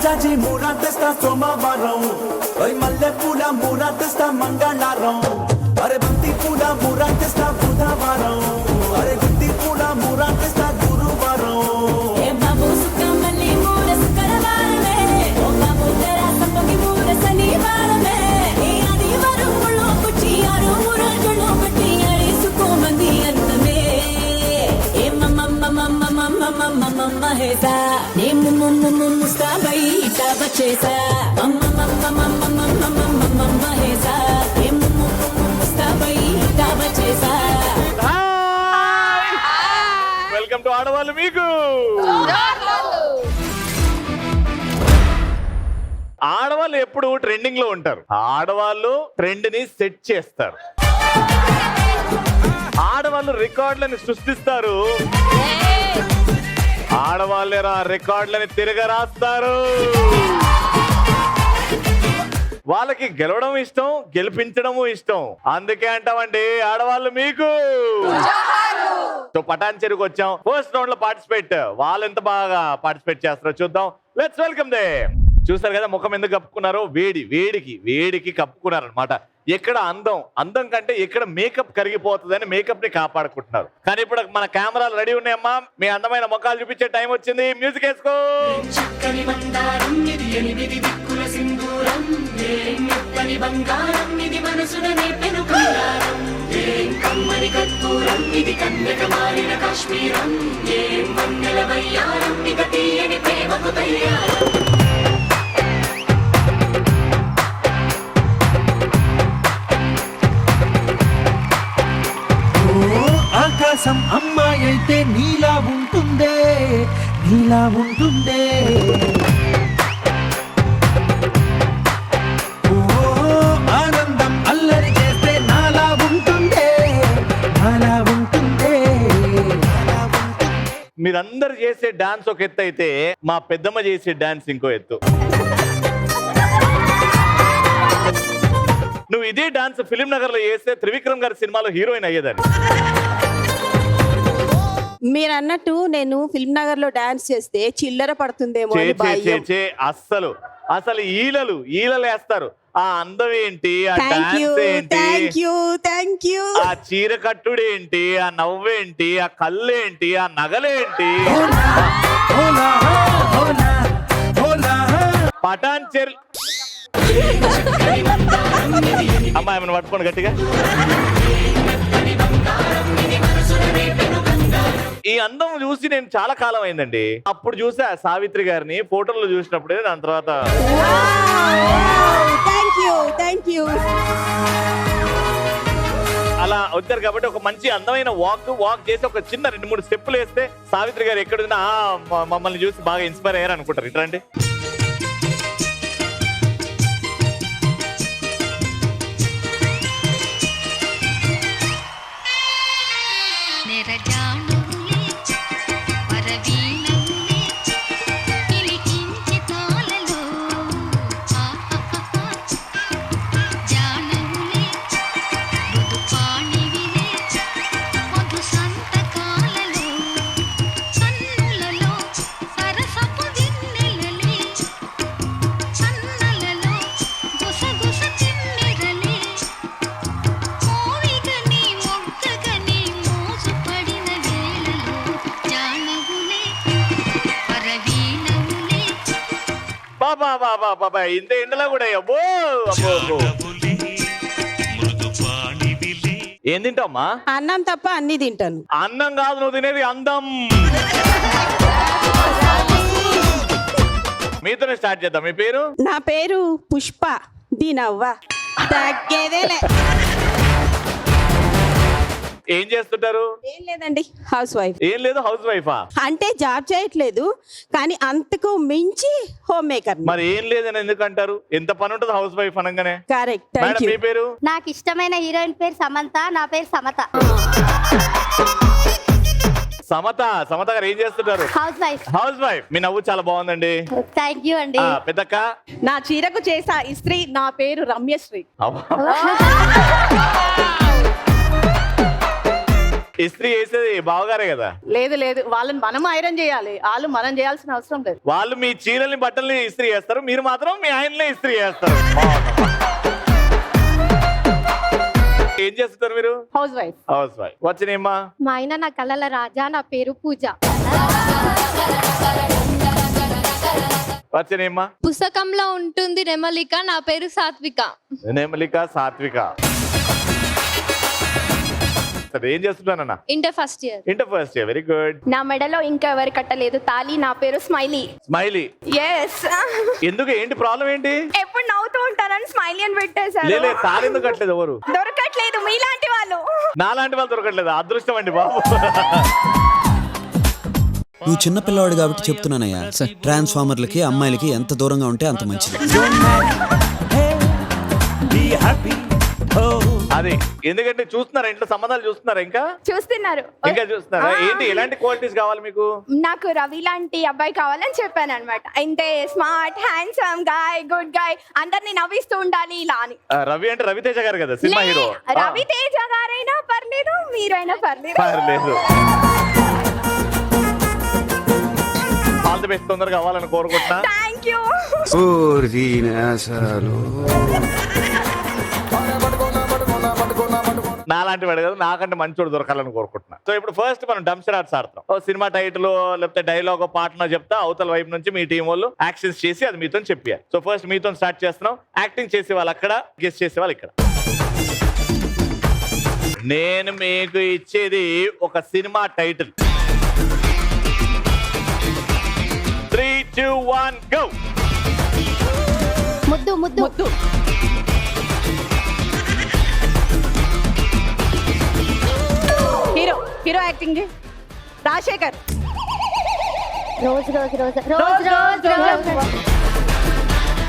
జాజి మూర తెస్తా సోమవారం, మల్లె పూల మూర తెస్తా మంగళవారం, అరే బంతి పూల మూర తెస్తా బుధవారం, అరే గుత్తి పూల మూర తెస్తా గురువారం. వెల్కమ్ టు ఆడవాళ్ళు మీకు. ఆడవాళ్ళు ఎప్పుడు ట్రెండింగ్ లో ఉంటారు. ఆడవాళ్ళు ట్రెండ్ ని సెట్ చేస్తారు. ఆడవాళ్ళు రికార్డులను సృష్టిస్తారు. ఆడవాళ్ళే రికార్డులని తిరగరాస్తారు. వాళ్ళకి గెలవడం ఇష్టం, గెలిపించడము ఇష్టం. అందుకే అంటామండి ఆడవాళ్ళు మీకు. సో పటాన్ చెరుకు వచ్చాం. ఫస్ట్ రౌండ్ లో పార్టిసిపేట్. వాళ్ళు ఎంత బాగా పార్టిసిపేట్ చేస్తారో చూద్దాం. Let's welcome they. చూసారు కదా ముఖం ఎందుకు కప్పుకున్నారో? వేడికి కప్పుకున్నారు అనమాట. ఎక్కడ అందం కంటే ఎక్కడ మేకప్ కరిగిపోతుందని మేకప్ ని కాపాడుకుంటున్నారు. కానీ ఇప్పుడు మన కెమెరాలు రెడీ ఉన్నాయమ్మా. మీ అందమైన ముఖాలు చూపించే టైం వచ్చింది. మ్యూజిక్ వేసుకో. ఆకాశం అమ్మాయి అయితే నీలా ఉంటుందే, నీలా ఉంటుందే. ఓ ఆనందం అల్లరి చేస్తే నాలా ఉంటుందే, నాలా ఉంటుందే. మీరందరు చేసే డాన్స్ ఒక ఎత్తు అయితే మా పెద్దమ్మ చేసే డాన్స్ ఇంకో ఎత్తు. నువ్వు ఇదే డాన్స్ ఫిలిం నగర్ లో చేస్తే త్రివిక్రమ్ గారి సినిమాలో హీరోయిన్ అయ్యేదాన్ని. మీరు అన్నట్టు నేను ఫిల్మ్ నగర్ లో డాన్స్ చేస్తే చిల్లర పడుతుందేమో అని భయం. అసలు ఈలలు వేస్తారు. ఆ అందం ఏంటి, ఆ డాన్స్ ఏంటి, ఆ చీర కట్టుడు ఏంటి, ఆ నవ్వేంటి, ఆ కళ్ళేంటి, ఆ నగలేంటి. పటాన్ చెరు అమ్మాయి ఏమైనా పట్టుకోండి గట్టిగా. ఈ అందం చూసి నేను చాలా కాలం అయిందండి. అప్పుడు చూసా సావిత్రి గారిని ఫోటోలో చూసినప్పుడే. దాని తర్వాత అలా వచ్చారు కాబట్టి ఒక మంచి అందమైన వాక్ చేసి ఒక చిన్న 2-3 స్టెప్పులు వేస్తే సావిత్రి గారు ఎక్కడున్నా మమ్మల్ని చూసి బాగా ఇన్స్పైర్ అయ్యారు అనుకుంటారు. ఇట్లాంటి బాబా ఇంత ఎండలో కూడా ఏం తింటావమ్మా? అన్నం తప్ప అన్ని తింటాను. అన్నం కాదు నువ్వు తినేది అందం. మీతోనే స్టార్ట్ చేద్దాం. మీ పేరు? నా పేరు పుష్ప. దీనవ్వ తగ్గేదేలే. ఏం చేస్తుంటారు? ఏం లేదండి, హౌస్ వైఫ్. ఏం లేదు, హౌస్ వైఫా? అంటే జాబ్ చేయట్లేదు కానీ అంతకు మించి హోమ్ మేకర్. మరి ఏం లేదని ఎందుకంటారు? ఎంత పని ఉంటుంది హౌస్ వైఫ్ అనగానే. కరెక్ట్. మీ పేరు? నాకు ఇష్టమైన హీరోయిన్ పేరు సమంత. నా పేరు సమత. సమత గారు ఏం చేస్తుంటారు? House wife. మీ నవ్వు చాలా బాగుందండి. థ్యాంక్ యూ అండి. పెద్దక్క? నా చీరకు చేసా ఇస్త్రీ. నా పేరు రమ్యశ్రీ. ఇస్త్రీ చేసేది బావగారే కదా. లేదు వాళ్ళని మనం ఐరన్ చేయాలి, వాళ్ళు మనం చేయాల్సిన అవసరం లేదు. వాళ్ళు మీ చీరల్ని బట్టల్ని ఇస్త్రీ చేస్తారు, మీరు మాత్రం మీ ఆయనలే ఇస్త్రీ చేస్తారు. ఏం చేస్తారు మీరు? Housewife. Housewife. వచ్చినేమ్మా? మా ఆయన నా కళ్ళల రాజా, నా పేరు పూజ. వచ్చినేమ్మా? పుస్తకంలో ఉంటుంది నెమలిక, నా పేరు సాత్విక. నెమలిక సాత్విక. సరే, ఏం చేస్తున్నానన్నా? Inter first year. Inter first year, very good. నా మెడలో ఇంకా ఎవరు కట్టలేదు తాళి, నా పేరు స్మైలీ. స్మైలీ. ఎస్. ఎందుకు, ఏంటి ప్రాబ్లం ఏంటి? ఎప్పుడు నవ్వుతూ ఉంటారని స్మైలీ అని పెట్టేశారు. లేలే, తాళెందుకు కట్టలేదు ఎవరు? దొరకట్లేదు మీలాంటి వాళ్ళు. నాలాంటి వాళ్ళు దొరకట్లేదు, అదృష్టం అండి బాబు. నువ్వు చిన్న పిల్లవాడు కాబట్టి చెప్తున్నానయ్యా, ట్రాన్స్ఫార్మర్లకి అమ్మాయిలకి ఎంత దూరంగా ఉంటే అంత మంచిది. అది ఎందుకంటే చూస్తున్నారా, ఇంట్లో సంబంధాలు చూస్తున్నారా? ఇంకా చూస్తున్నారు. చూస్తున్నారా? ఏంటి, ఎలాంటి క్వాలిటీస్ కావాలి మీకు? నాకు రవి లాంటి అబ్బాయి కావాలని చెప్పాను అనమాట. అంటే smart, handsome guy, good guy, అందరినీ నవ్విస్తూ ఉండాలి ఇలా అని. రవి అంటే రవితేజ గారు కదా, సినిమా హీరో. రవి తేజ గారైనా పర్లేదు, మీరైనా పర్లేదు. పర్లేదు. ఆల్ ది బెస్ట్, తొందరగా కావాలని కోరుకుంటున్నా. Thank you. నాలాంటి వాడు కదా, నాకంటే మంచోడు దొరకాలని కోరుకుంటున్నా. సో ఇప్పుడు ఫస్ట్ మనం డంప్స్టర్ ఆర్ట్స్ ఆడతాం. ఓ సినిమా టైటిల్ లేకపోతే డైలాగ్ పాటనో చెప్తా, అవతల వైపు నుంచి మీ టీం వాళ్ళు యాక్షన్స్ చేసి అది మీతో చెప్పారు. సో ఫస్ట్ మీతో స్టార్ట్ చేస్తున్నాం. యాక్టింగ్ చేసే వాళ్ళు అక్కడ, గెస్ట్ చేసే వాళ్ళు ఇక్కడ. నేను మీకు ఇచ్చేది ఒక సినిమా టైటిల్. 3, 2, 1 గో. ముద్దు ముద్దు ముద్దు. Hero acting Rajasekhar. రోజు రోజు రోజు రోజు రోజు రోజు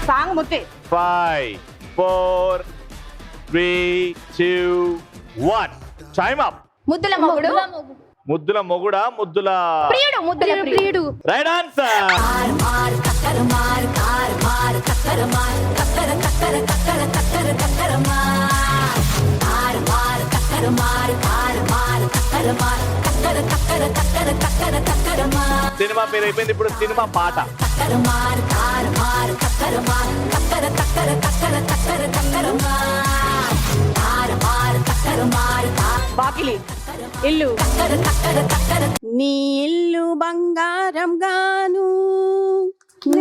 సాంగ్ ముద్దే. 5, 4, 3, 2, 1 టైమ్ అప్. ముద్దుల మొగుడు. ముద్దుల మొగుడా, ముద్దుల ప్రియుడు. ముద్దుల ప్రియుడు. Right answer. సినిమా పేరు అయిపోయింది, ఇప్పుడు సినిమా పాట. వాకిలి ఇల్లు. నీ ఇల్లు బంగారం గాను,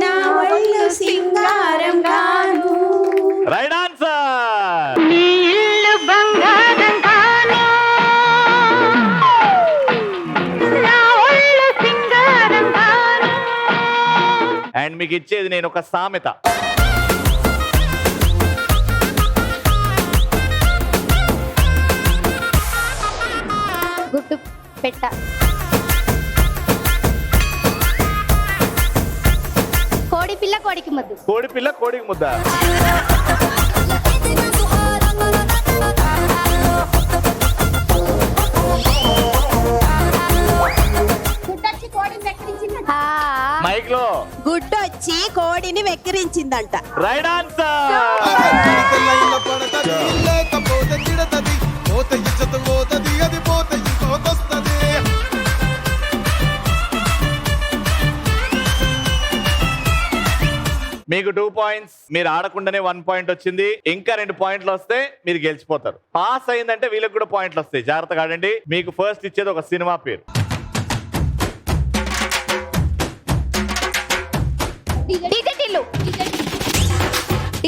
నా ఒళ్ళు సింగారం గాను. Right answer. అండ్ మీకు ఇచ్చేది నేను ఒక సామెత. గుడ్డు పెట్ట. కోడి పిల్ల కోడికి ముద్దు. కోడి పిల్ల కోడికి ముద్ద. గుడ్డొచ్చి కోడిని వెక్కిరించిందంట. మైక్ లో గుడ్డొచ్చి కోడిని వెక్కిరించిందంట. Right answer. మీకు 2 పాయింట్స్. మీరు ఆడకుండానే 1 పాయింట్ వచ్చింది. ఇంకా 2 పాయింట్లు వస్తే మీరు గెలిచిపోతారు. పాస్ అయిందంటే వీళ్ళకి కూడా పాయింట్లు వస్తాయి. జాగ్రత్తగా ఆడండి. మీకు ఫస్ట్ ఇచ్చేది ఒక సినిమా పేరు.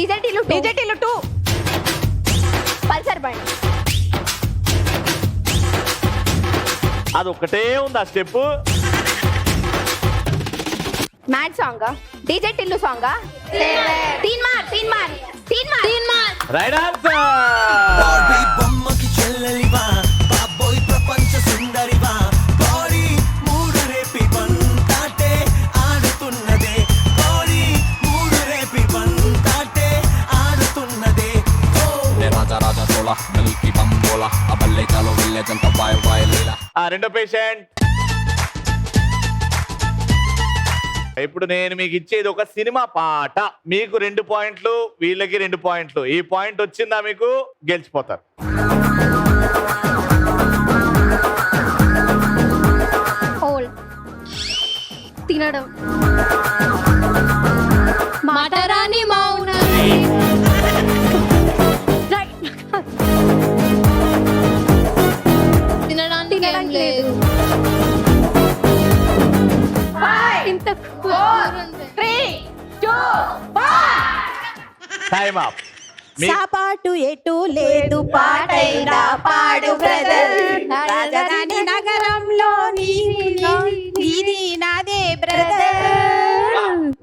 డిజెటిల్లు 2. పల్సర్ బండి. అది ఒకటే ఉంది ఆ step. Mad song. DJ Tillu song. తీన్ మార్. Right answer. బొమ్మకి చెల్లెలివా, బాబోయ్ ప్రపంచ సుందరివా, కోడి మూడు రేపి బంతాటే ఆడుతున్నదే, కోడి మూడు రేపి బంతాటే ఆడుతున్నదే. రాజా తోలా మిల్కి బంబోలా అబల్లే చాలో వెళ్ళే జంత బాయ్ బాయ్ లీలా. రెండో పేషెంట్. ఇప్పుడు నేను మీకు ఇచ్చేది ఒక సినిమా పాట. మీకు 2 పాయింట్లు, వీళ్ళకి 2 పాయింట్లు. ఈ పాయింట్ వచ్చిందా మీకు గెలిచిపోతారు. తినడం మాటరాని మౌనం తినడానికి ఏం లేదు ఇంత టైమ్ అప్. సాపాటు ఎటు లేదు పాటైనా పాడు బ్రదర్ రాజధాని నగరంలో నీది నాదే బ్రదర్.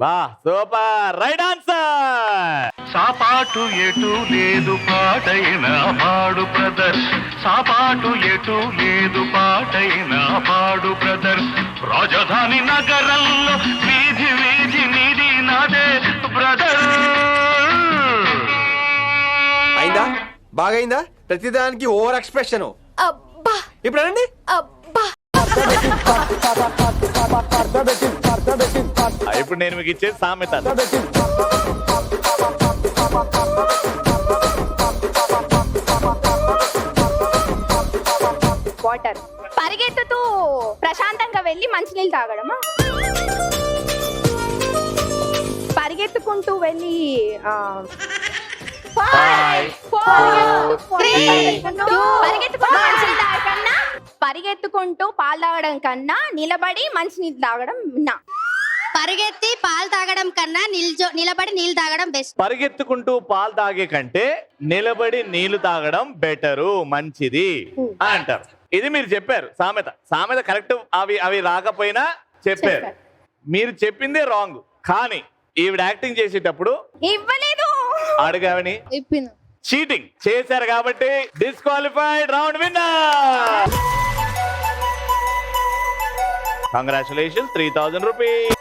వా సూపర్, రైట్ ఆన్సర్. సాపాటు ఎటు లేదు పాటైన పాడు బ్రదర్, సాపాటు ఎటు లేదు పాటైన పాడు బ్రదర్, రాజధాని నగరంలో వీధి వీధి నీది నాదే బ్రదర్. అయిందా? బాగైందా? ప్రతిదానికి ఓవర్ ఎక్స్ప్రెషన్. ఇప్పుడు అనండి. ఇప్పుడు నేను మీకు ఇచ్చే సామెత. వాటర్. పరిగెత్తుతూ ప్రశాంతంగా వెళ్ళి మంచినీళ్ళు తాగడమా? పరిగెత్తుకుంటూ వెళ్ళి పరిగెత్తుకుంటూ పాలు తాగడం కన్నా నిలబడి మంచినీళ్ళు తాగడం నా. పరిగెత్తి పాలు తాగడం కన్నా నిలబడి నీళ్ళు తాగడం బెస్ట్. పరిగెత్తుకుంటూ పాలు తాగే కంటే నిలబడి నీళ్లు తాగడం బెటరు, మంచిది అంటారు. ఇది మీరు చెప్పారు సామెత. సామెత కరెక్ట్. అవి రాకపోయినా చెప్పారు. మీరు చెప్పిందే రాంగ్. కానీ ఈవిడ యాక్టింగ్ చేసేటప్పుడు ఇవ్వలేదు, అడగావని ఇప్పిన చీటింగ్ చేశారు కాబట్టి disqualified. Round winner. Congratulations, 3000 rupees.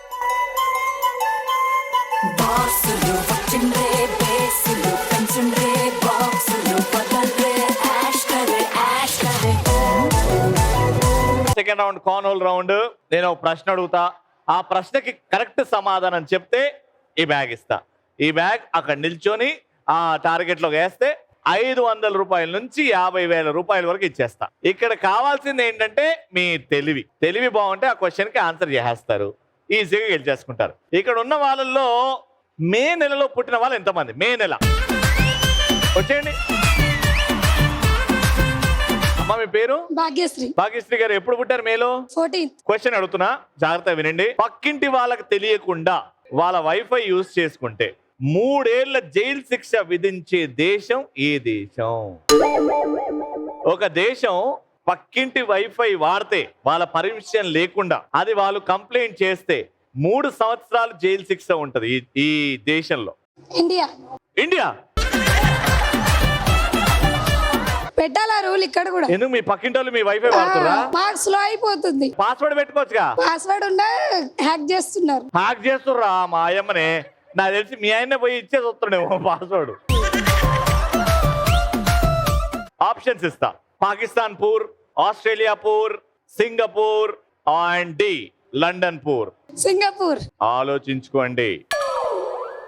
Second round కార్నోల్ రౌండ్. నేను ఒక ప్రశ్న అడుగుతా, ఆ ప్రశ్నకి కరెక్ట్ సమాధానం చెప్తే ఈ బ్యాగ్ ఇస్తా. ఈ బ్యాగ్ అక్కడ నిల్చొని ఆ టార్గెట్ లో వేస్తే 500 రూపాయల నుంచి 50,000 రూపాయల వరకు ఇచ్చేస్తా. ఇక్కడ కావాల్సింది ఏంటంటే మీ తెలివి బాగుంటే ఆ క్వశ్చన్ కి ఆన్సర్ చేసేస్తారు, ఈజీగా గెలిచేసుకుంటారు. ఇక్కడ ఉన్న వాళ్ళల్లో మే నెలలో పుట్టిన వాళ్ళు ఎంతమంది? మే నెల వచ్చేయండి. అమ్మ మీ పేరు? భాగ్యశ్రీ. భాగ్యశ్రీ గారు ఎప్పుడు పుట్టారు? మేలో 14th. క్వశ్చన్ అడుగుతున్నా, జాగ్రత్తగా వినండి. పక్కింటి వాళ్ళకి తెలియకుండా వాళ్ళ వైఫై యూజ్ చేసుకుంటే 3 ఏళ్ల జైలు శిక్ష విధించే దేశం ఏ దేశం? ఒక దేశం పక్కింటి వైఫై వాడితే వాళ్ళ పర్మిషన్ లేకుండా అది వాళ్ళు కంప్లైంట్ చేస్తే 3 సంవత్సరాలు జైలు శిక్ష ఉంటది ఈ దేశంలో. ఇండియా. ఇండియా పెట్టాలా రూల్ ఇక్కడ కూడా? ఎందుకు మీ పక్కింటి వాళ్ళు మీ వైఫై వాడుతురా? మాకు స్లో అయిపోతుంది. పాస్వర్డ్ పెట్టుకోవచ్చుగా. పాస్వర్డ్ ఉండే హ్యాక్ చేస్తున్నారు. హ్యాక్ చేస్తుర్రా మా అయ్యమ్మనే. నాకు తెలిసి మీ ఆయన్నే పోయి ఇచ్చేసి వస్తుండేమో పాస్వర్డ్. ఆప్షన్స్ ఇస్తా. పాకిస్తాన్ పూర్, ఆస్ట్రేలియా పూర్, సింగపూర్ అండ్ డి లండన్ పూర్. సింగపూర్. ఆలోచించుకోండి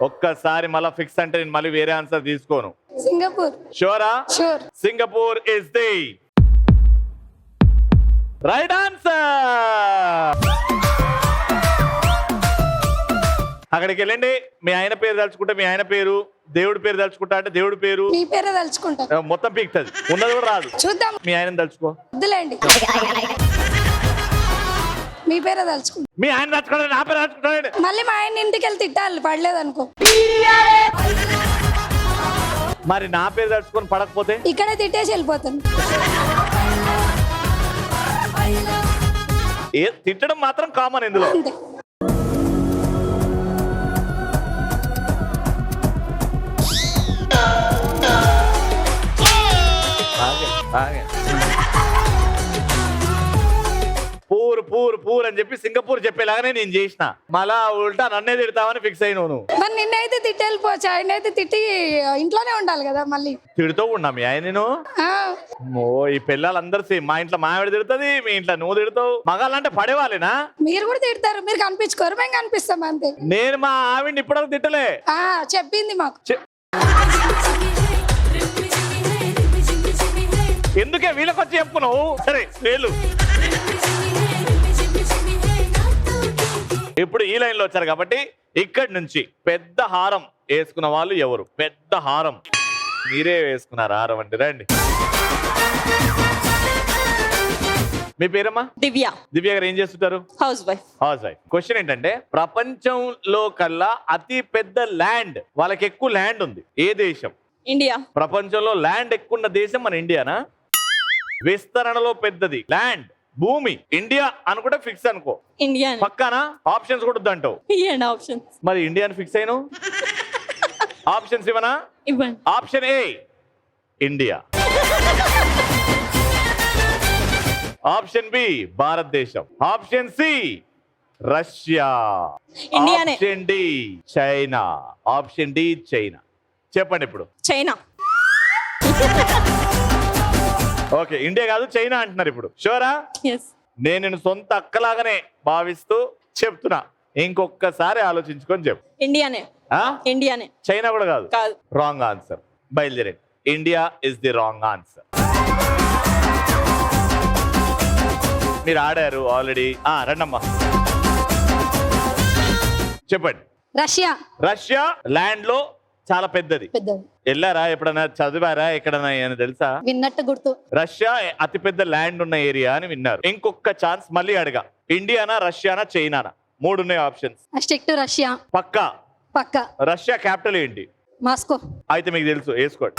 ఒక్కసారి. మళ్ళీ ఫిక్స్ అంటే నేను మళ్ళీ వేరే ఆన్సర్ తీసుకోను. సింగపూర్. షూరా? Sure. Singapore is the right answer. అక్కడికి వెళ్ళండి. మీ ఆయన పేరు తలుచుకుంటే మీ ఆయన పేరు, దేవుడి పేరు తలుచుకుంటా అంటే దేవుడి పేరు, మీ పేరే తలుచుకుంటా. మొత్తం పీక్తుంది. ఉన్నది కూడా రాదు. చూద్దాం. మీ ఆయన తలుచుకో. వద్దులేండి, మీ పేరే తలుచుకుంటా. మీ ఆయన తలుచుకోండి, నా పేరు తలుచుకుంటాడు. మళ్ళీ మా ఆయన ఇంటికి వెళ్ళి తిట్టాలి, పడలేదు అనుకో. మరి నా పేరు తలుచుకొని పడకపోతే ఇక్కడే తిట్టేసి వెళ్ళిపోతాను. తిట్టడం మాత్రం కామన్ ఇందులో. అంతే. పూర్ పూర్ పూర్ అని చెప్పి సింగపూర్ చెప్పేలాగానే నేను చేసిన. మళ్ళా ఉల్టా నన్నే తిడతావని ఫిక్స్ అయిన నువ్వు. మరి నిన్నైతే తిట్టి వెళ్ళిపోవచ్చు, ఆయన అయితే తిట్టి ఇంట్లోనే ఉండాలి కదా. మళ్ళీ తిడుతూ ఉన్నా మీ ఆయన నేను. ఈ పిల్లలందరూ సేమ్. మా ఇంట్లో మావిడ తిడుతుంది, మీ ఇంట్లో నువ్వు తిడతావు. మగాళ్ళంటే పడేవాళ్ళేనా? మీరు కూడా తిడతారు, మీరు కనిపించుకోరు, మేము కనిపిస్తాం అంతే. నేను మా ఆవిడ్ని ఇప్పటివరకు తిట్టలే. చెప్పింది మాకు. ఎందుకే వీళ్ళకి వచ్చి చెప్పుకున్నావు? సరే వేలు ఇప్పుడు ఈ లైన్ లో వచ్చారు కాబట్టి ఇక్కడి నుంచి పెద్ద హారం వేసుకున్న వాళ్ళు ఎవరు? పెద్ద హారం మీరే వేసుకున్నారు హారం అండి. రండి. మీ పేరమ్మా? దివ్య. దివ్య గారు ఏం చేస్తుంటారు? House wife. House wife. Question ఏంటంటే ప్రపంచంలో కల్లా అతి పెద్ద ల్యాండ్, వాళ్ళకి ఎక్కువ ల్యాండ్ ఉంది, ఏ దేశం? ఇండియా. ప్రపంచంలో ల్యాండ్ ఎక్కువ ఉన్న దేశం మన ఇండియానా? విస్తరణలో పెద్దది ల్యాండ్, భూమి ఇండియా అనుకుంటే ఫిక్స్ అనుకో. ఇండియా. పక్కానా? ఆప్షన్స్ కూడా వద్దంటావు. ఇవ్వండి ఆప్షన్స్. మరి ఇండియాని ఫిక్స్ అయినా ఆప్షన్స్ ఇవ్వనా? ఇవ్వండి. Option A India, option B Bharatadesham, option C Russia, ఇండియానే. Option D China, option D China. చెప్పండి ఇప్పుడు. చైనా. ఓకే, ఇండియా కాదు చైనా అంటున్నారు ఇప్పుడు. షూరా? ఎస్. నేను సొంత అక్కలాగానే భావిస్తూ చెప్తున్నా, ఇంకొకసారి ఆలోచించుకొని చెప్పు. ఇండియానే. ఇండియానే. చైనా కూడా కాదు. కాదు. Wrong answer. బయలుదేరండి. India is the wrong answer. మీరు ఆడారు ఆల్రెడీ. రండమ్మా చెప్పండి. రష్యా. రష్యా ల్యాండ్ లో చాలా పెద్దది. వెళ్ళారా ఎప్పుడన్నా? చదివారా ఎక్కడన్నా? అని తెలుసా? విన్నట్టు గుర్తు. రష్యా అతి పెద్ద ల్యాండ్ ఉన్న ఏరియా అని విన్నారు. ఇంకొక ఛాన్స్ మళ్ళీ అడగా. ఇండియానా, రష్యానా, చైనానా? 3 ఉన్నాయి ఆప్షన్స్. Stick to Russia. పక్కా? పక్కా. రష్యా క్యాపిటల్ ఏంటి? మాస్కో. అయితే మీకు తెలుసు, వేసుకోండి.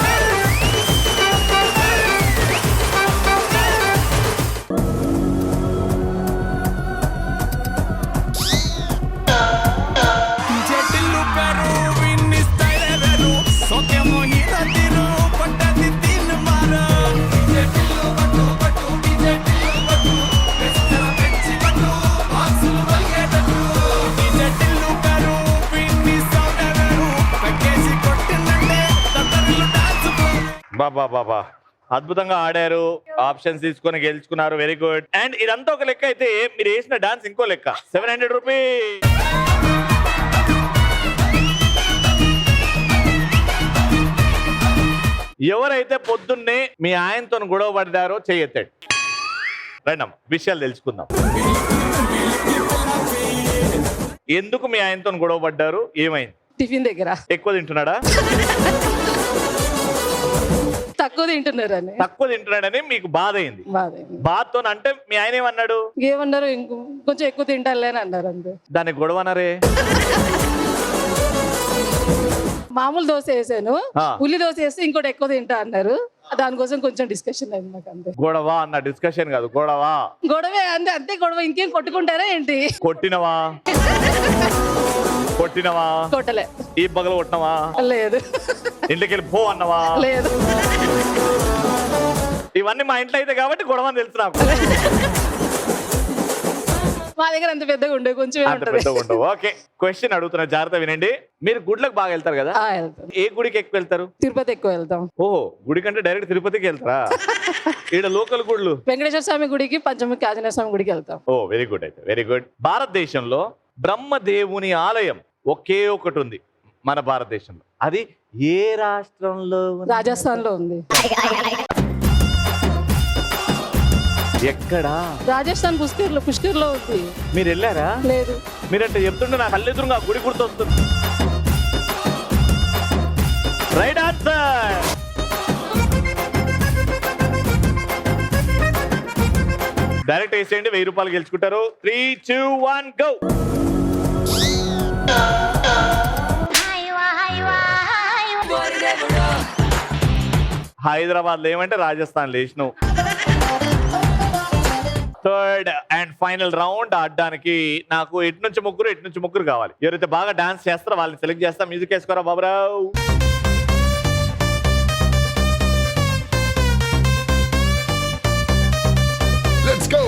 బాబా బాబా, అద్భుతంగా ఆడారు. ఆప్షన్స్ తీసుకొని గెలుచుకున్నారు. Very good. అండ్ ఇదంతా ఒక లెక్క అయితే మీరు వేసిన డాన్స్ ఇంకో లెక్క. 700 రూపీస్. ఎవరైతే పొద్దున్నే మీ ఆయనతో గొడవ పడ్డారో చెయ్యెత్తాడు. రండమ్మ విషయాలు తెలుసుకుందాం. ఎందుకు మీ ఆయనతో గొడవ పడ్డారు? ఏమైంది? టిఫిన్ దగ్గర ఎక్కువ తింటున్నాడా? తక్కువ తింటున్నారని. తక్కువ తింటున్నాడని మీకు బాధ అయింది. బాధతో అంటే మీ ఆయన ఏమన్నాడు? ఏమన్నారు? కొంచెం ఎక్కువ తింటారులే అని అన్నారు. అంతే. దాన్ని గొడవ అన్నారే. మామూలు దోశ వేసాను, ఉల్లి దోశ వేస్తే ఇంకోటి ఎక్కువ తింటా అన్నారు. దానికోసం కొంచెం డిస్కషన్ అయింది మాకు. అంతే. గొడవ అన్న డిస్కషన్ కాదు, గొడవ. గొడవే అంతే. అంతే గొడవ. ఇంకేం కొట్టుకుంటారా ఏంటి? కొట్టినవా? కొట్టినవా? కొట్టలే. ఈ పగలు కొట్టినవా? లేదు. ఇంటికి వెళ్ళి పో అన్నవా? లేదు. ఇవన్నీ మా ఇంట్లో అయితే కాబట్టి గొడవ అని తెలుసు నాకు. మా దగ్గర అంత పెద్దగా ఉండే, కొంచెం అంత పెద్దగా ఉండవు. ఓకే, క్వశ్చన్ అడుగుతున్నా, జాగ్రత్త వినండి. మీరు గుడ్లకు బాగా వెళ్తారు కదా? ఏ గుడికి ఎక్కువ వెళ్తారు? తిరుపతి ఎక్కువ వెళ్తాం. ఓహో, గుడి కంటే డైరెక్ట్ తిరుపతికి వెళ్తారా? ఈడ లోకల్ గుళ్ళు వెంకటేశ్వర స్వామి గుడికి, పంచముఖి ఆంజనేయ స్వామి గుడికి వెళ్తాం. ఓ వెరీ గుడ్. అయితే వెరీ గుడ్. భారతదేశంలో బ్రహ్మదేవుని ఆలయం ఒకే ఒకటి ఉంది మన భారతదేశంలో. అది ఏ రాష్ట్రంలో? రాజస్థాన్ లో ఉంది. ఎక్కడా? రాజస్థాన్ పుష్కర్లో ఉంది. మీరు వెళ్ళారా? లేదు. మీరంటే చెప్తుంటే నాకు కళ్ళెదురుగా గుడి గుర్తొస్తుంది. Right answer. డైరెక్ట్ వేసేయండి, 1000 రూపాయలు గెలుచుకుంటారు. 3, 2, 1 గో. హైదరాబాద్ లేమంటే రాజస్థాన్ లేచినావు. థర్డ్ అండ్ ఫైనల్ రౌండ్ ఆడడానికి నాకు ఇటు నుంచి ముగ్గురు కావాలి. ఎవరైతే బాగా డాన్స్ చేస్తారో వాళ్ళని సెలెక్ట్ చేస్తా. మ్యూజిక్ వేసుకోరా బాబురావు. Let's go.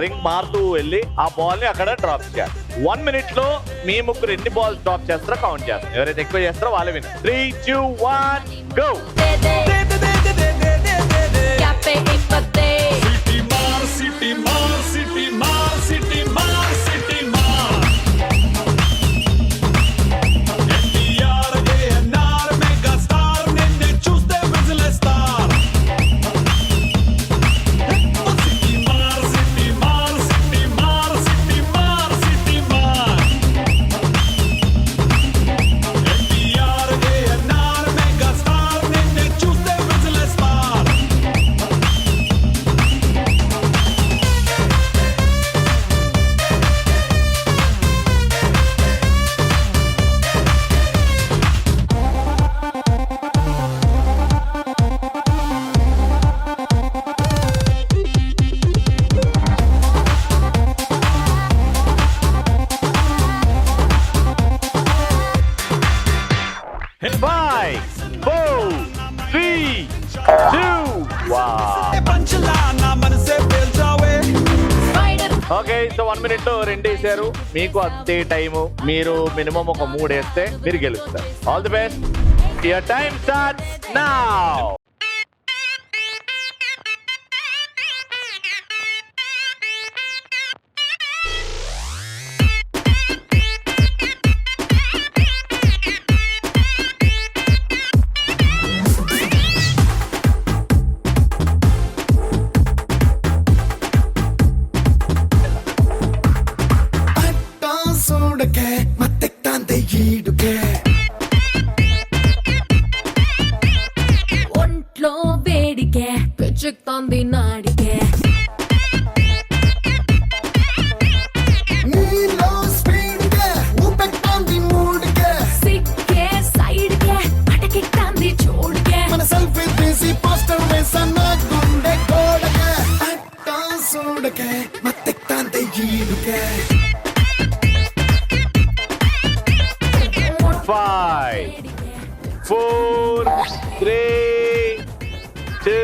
రింగ్ మారుతూ వెళ్ళి ఆ బాల్ ని అక్కడ డ్రాప్ చేయాలి. 1 minute లో మీ ముగ్గురు ఎన్ని బాల్స్ డ్రాప్ చేస్తారో కౌంట్ చేస్తారు. ఎవరైతే ఎక్కువ చేస్తారో వాళ్ళే విన్. 3, 2, 1 గో. ఇప్పతే ఇప్పతే Five, four, three, two, one. Okay so 1 minute లో 2 వేసారు. మీకు అదే టైము. మీరు మినిమం ఒక 3 వేస్తే మీరు గెలుస్తారు. All the best. Your time starts now. ఒంట్లో వేడికే పెచ్చుకుతోంది నాడికే సిక్కే సైడ్కే అటకెక్తాంది చూడకే Five, 4, 3, 2,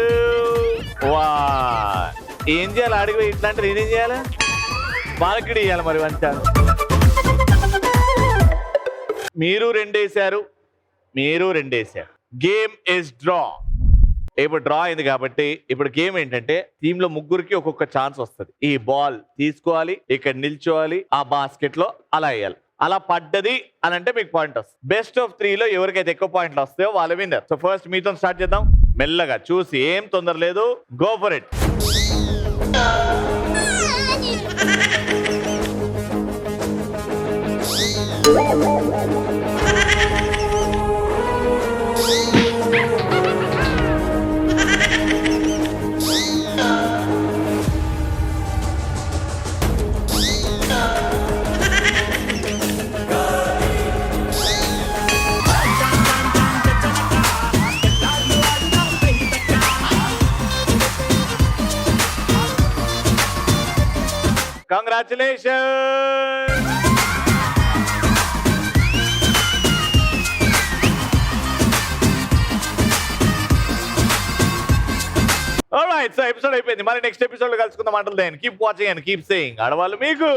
1. ఏం చేయాలి? అడిగి ఇట్లాంటి నేనేం చేయాలి? వాళ్ళకి ఇవ్వాలి మరి వంట. మీరు 2 వేసారు. మీరు 2 వేసారు. Game is draw. ఇప్పుడు డ్రా అయింది కాబట్టి ఇప్పుడు గేమ్ ఏంటంటే టీమ్ లో ముగ్గురికి ఒక్కొక్క ఛాన్స్ వస్తుంది. ఈ బాల్ తీసుకోవాలి, ఇక్కడ నిల్చోవాలి, ఆ బాస్కెట్ లో అలా వేయాలి. అలా పడ్డది అని అంటే మీకు పాయింట్ వస్తుంది. బెస్ట్ ఆఫ్ 3 లో ఎవరికైతే ఎక్కువ పాయింట్లు వస్తాయో వాళ్ళు విన్నర్. సో ఫస్ట్ మీతో స్టార్ట్ చేద్దాం. మెల్లగా చూసి, ఏం తొందర లేదు. Go for it. Congratulations! Alright, so episode అయిపోయింది. మరి నెక్స్ట్ ఎపిసోడ్ లో కలుసుకుందాం. Until then keep watching and keep saying ఆడవాళ్ళు మీకు